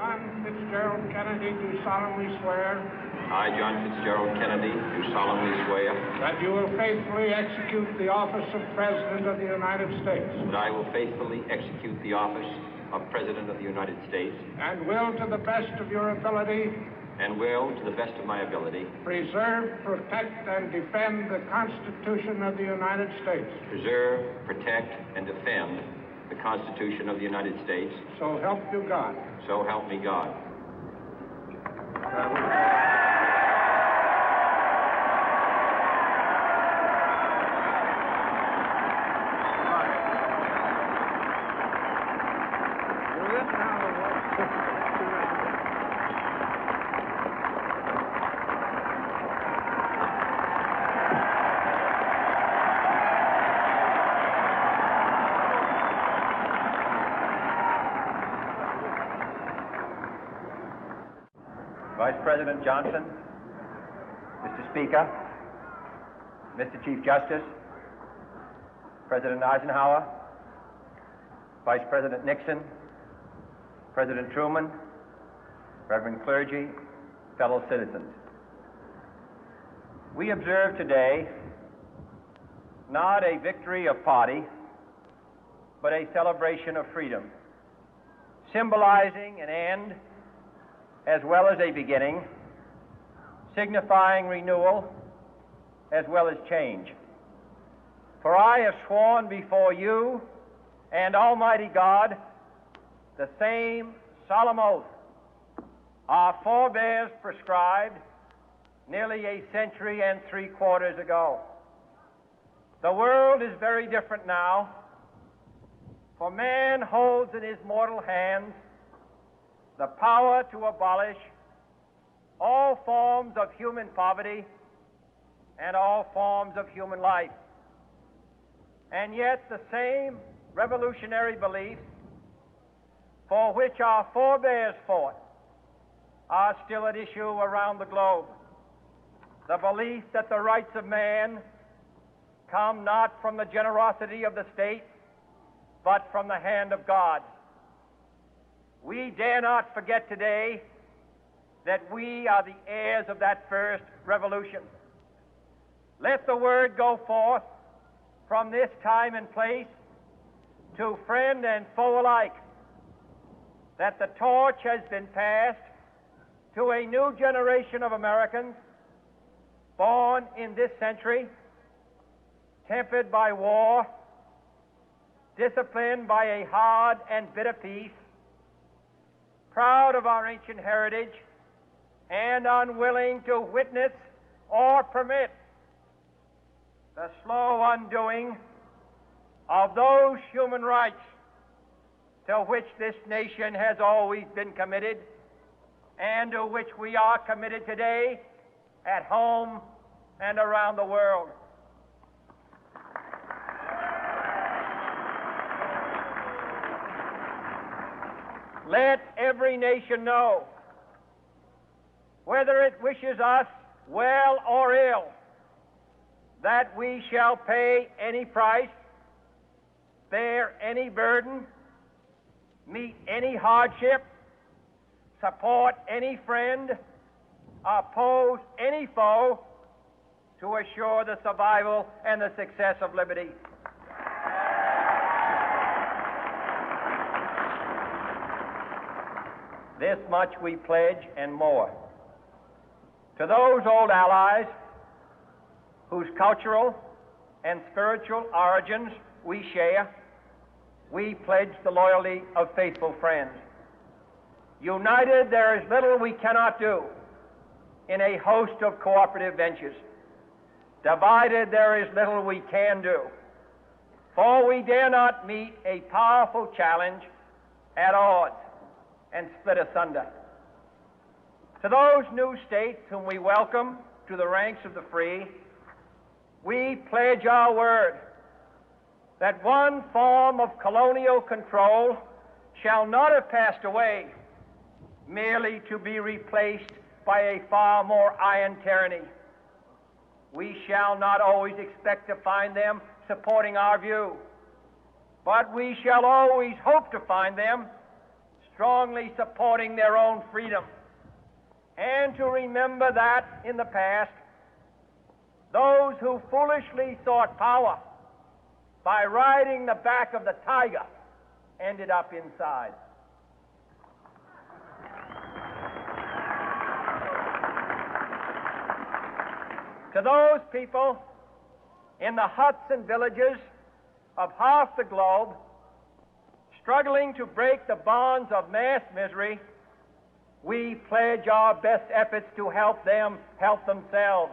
John Fitzgerald Kennedy, do solemnly swear. I, John Fitzgerald Kennedy, do solemnly swear. That you will faithfully execute the office of President of the United States. That I will faithfully execute the office of President of the United States. And will, to the best of your ability. And will, to the best of my ability. Preserve, protect, and defend the Constitution of the United States. Preserve, protect, and defend the Constitution of the United States. So help you God. So help me God. Vice President Johnson, Mr. Speaker, Mr. Chief Justice, President Eisenhower, Vice President Nixon, President Truman, Reverend clergy, fellow citizens. We observe today not a victory of party, but a celebration of freedom, symbolizing an end as well as a beginning, signifying renewal as well as change. For I have sworn before you and Almighty God the same solemn oath our forebears prescribed nearly a century and 3/4 ago. The world is very different now, for man holds in his mortal hands the power to abolish all forms of human poverty and all forms of human life. And yet the same revolutionary beliefs for which our forebears fought are still at issue around the globe. The belief that the rights of man come not from the generosity of the state, but from the hand of God. We dare not forget today that we are the heirs of that first revolution. Let the word go forth from this time and place to friend and foe alike that the torch has been passed to a new generation of Americans born in this century, tempered by war, disciplined by a hard and bitter peace, proud of our ancient heritage, and unwilling to witness or permit the slow undoing of those human rights to which this nation has always been committed and to which we are committed today at home and around the world. Let every nation know, whether it wishes us well or ill, that we shall pay any price, bear any burden, meet any hardship, support any friend, oppose any foe to assure the survival and the success of liberty. This much we pledge and more. To those old allies whose cultural and spiritual origins we share, we pledge the loyalty of faithful friends. United, there is little we cannot do in a host of cooperative ventures. Divided, there is little we can do, for we dare not meet a powerful challenge at odds and split asunder. To those new states whom we welcome to the ranks of the free, we pledge our word that one form of colonial control shall not have passed away merely to be replaced by a far more iron tyranny. We shall not always expect to find them supporting our view, but we shall always hope to find them strongly supporting their own freedom, and to remember that in the past, those who foolishly sought power by riding the back of the tiger ended up inside. To those people in the huts and villages of half the globe struggling to break the bonds of mass misery, we pledge our best efforts to help them help themselves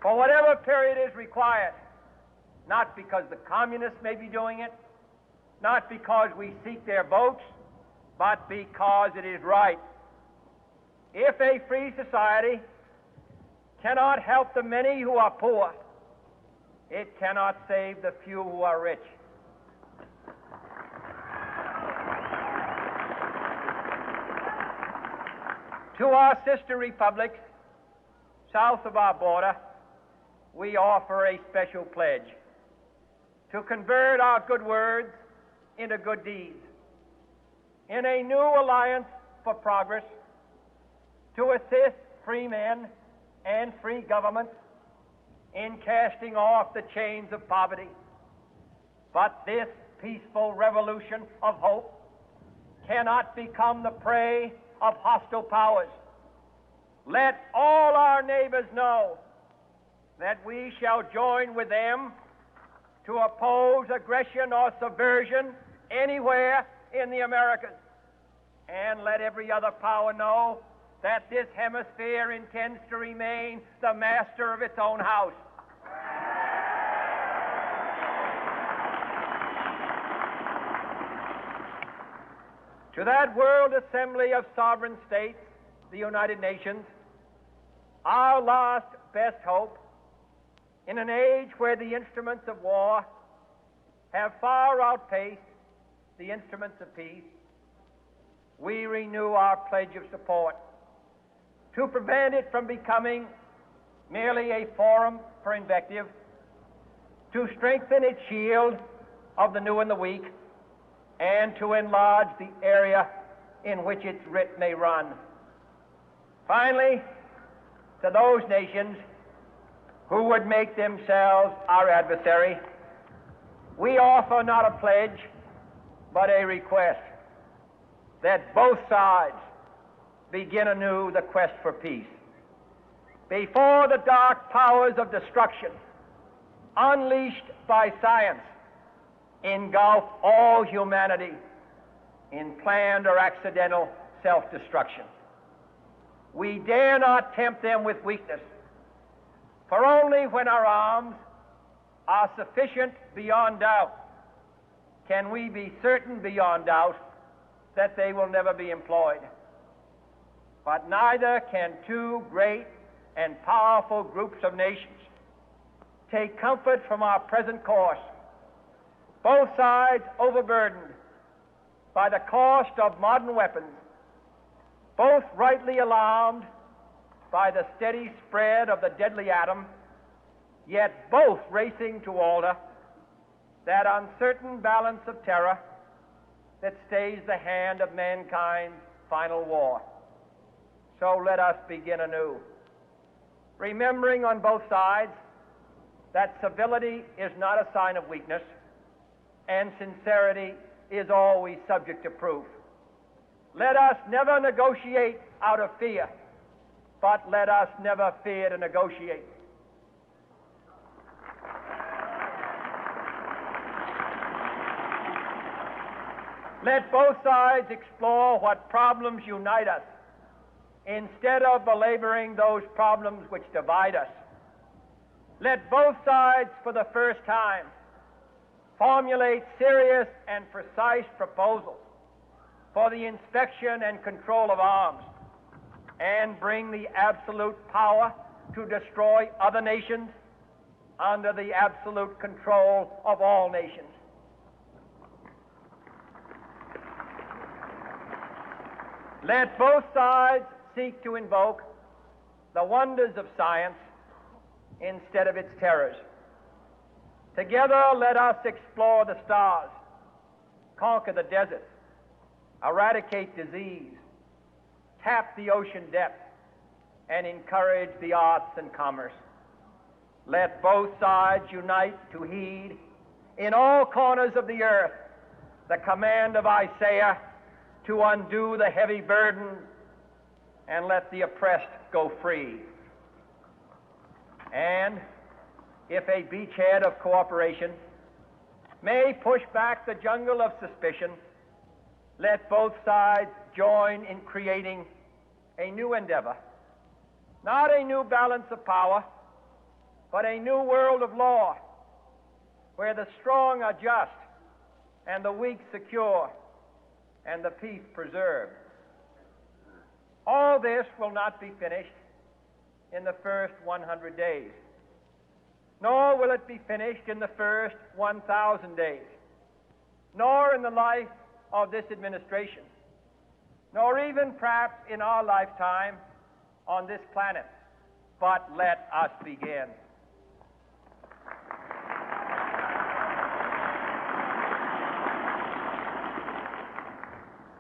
for whatever period is required, not because the communists may be doing it, not because we seek their votes, but because it is right. If a free society cannot help the many who are poor, it cannot save the few who are rich. To our sister republics south of our border, we offer a special pledge to convert our good words into good deeds, in a new alliance for progress, to assist free men and free governments in casting off the chains of poverty. But this peaceful revolution of hope cannot become the prey of hostile powers. Let all our neighbors know that we shall join with them to oppose aggression or subversion anywhere in the Americas. And let every other power know that this hemisphere intends to remain the master of its own house. To that World Assembly of Sovereign States, the United Nations, our last best hope, in an age where the instruments of war have far outpaced the instruments of peace, we renew our pledge of support to prevent it from becoming merely a forum for invective, to strengthen its shield of the new and the weak, and to enlarge the area in which its writ may run. Finally, to those nations who would make themselves our adversary, we offer not a pledge, but a request that both sides begin anew the quest for peace. Before the dark powers of destruction, unleashed by science, engulf all humanity in planned or accidental self-destruction, we dare not tempt them with weakness, for only when our arms are sufficient beyond doubt can we be certain beyond doubt that they will never be employed. But neither can two great and powerful groups of nations take comfort from our present course, both sides overburdened by the cost of modern weapons, both rightly alarmed by the steady spread of the deadly atom, yet both racing to alter that uncertain balance of terror that stays the hand of mankind's final war. So let us begin anew, remembering on both sides that civility is not a sign of weakness, and sincerity is always subject to proof. Let us never negotiate out of fear, but let us never fear to negotiate. Let both sides explore what problems unite us, instead of belaboring those problems which divide us. Let both sides, for the first time, formulate serious and precise proposals for the inspection and control of arms, and bring the absolute power to destroy other nations under the absolute control of all nations. Let both sides seek to invoke the wonders of science instead of its terrors. Together, let us explore the stars, conquer the deserts, eradicate disease, tap the ocean depth, and encourage the arts and commerce. Let both sides unite to heed in all corners of the earth the command of Isaiah to undo the heavy burden and let the oppressed go free. And if a beachhead of cooperation may push back the jungle of suspicion, let both sides join in creating a new endeavor, not a new balance of power, but a new world of law, where the strong are just and the weak secure and the peace preserved. All this will not be finished in the first 100 days, nor will it be finished in the first 1,000 days, nor in the life of this administration, nor even perhaps in our lifetime on this planet. But let us begin.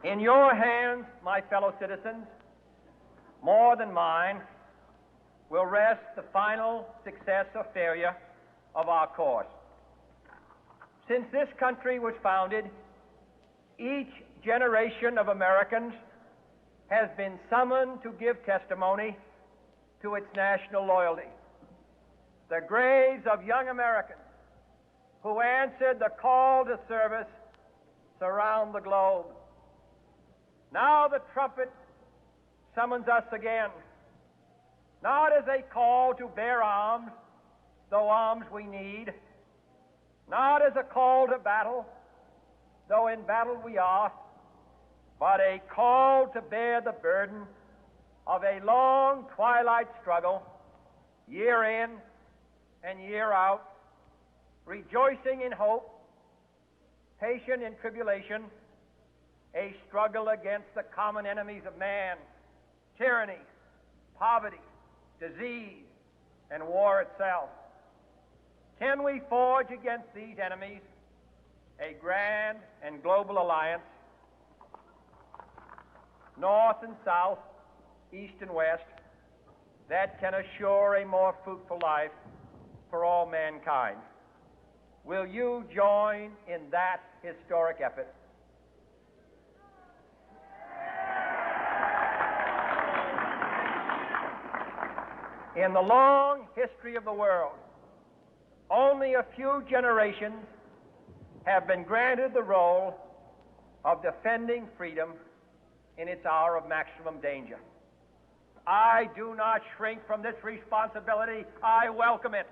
In your hands, my fellow citizens, more than mine, will rest the final success or failure of our course. Since this country was founded, each generation of Americans has been summoned to give testimony to its national loyalty. The graves of young Americans who answered the call to service surround the globe. Now the trumpet summons us again, not as a call to bear arms, though arms we need, not as a call to battle, though in battle we are, but a call to bear the burden of a long twilight struggle, year in and year out, rejoicing in hope, patient in tribulation, a struggle against the common enemies of man, tyranny, poverty, disease, and war itself. Can we forge against these enemies a grand and global alliance, north and south, east and west, that can assure a more fruitful life for all mankind? Will you join in that historic effort? In the long history of the world, only a few generations have been granted the role of defending freedom in its hour of maximum danger. I do not shrink from this responsibility. I welcome it.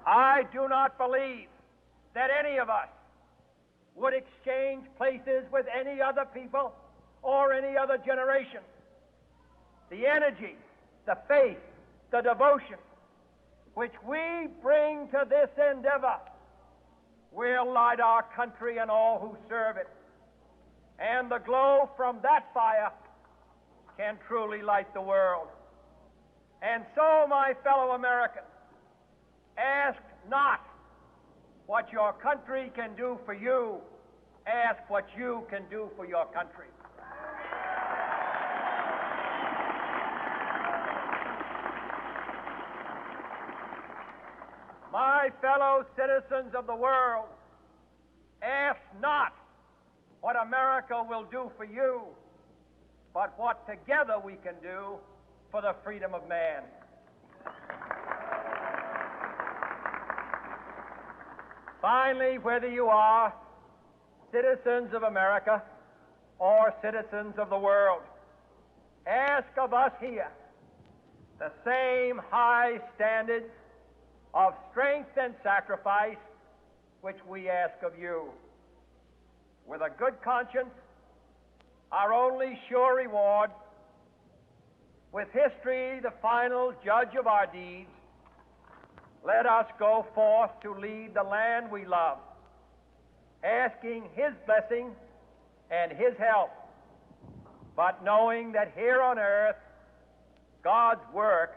I do not believe that any of us would exchange places with any other people or any other generation. The energy, the faith, the devotion which we bring to this endeavor will light our country and all who serve it. And the glow from that fire can truly light the world. And so, my fellow Americans, ask not what your country can do for you, ask what you can do for your country. My fellow citizens of the world, ask not what America will do for you, but what together we can do for the freedom of man. Finally, whether you are citizens of America or citizens of the world, ask of us here the same high standards of strength and sacrifice which we ask of you. With a good conscience, our only sure reward, with history the final judge of our deeds, let us go forth to lead the land we love, asking His blessing and His help, but knowing that here on earth, God's work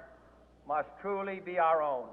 must truly be our own.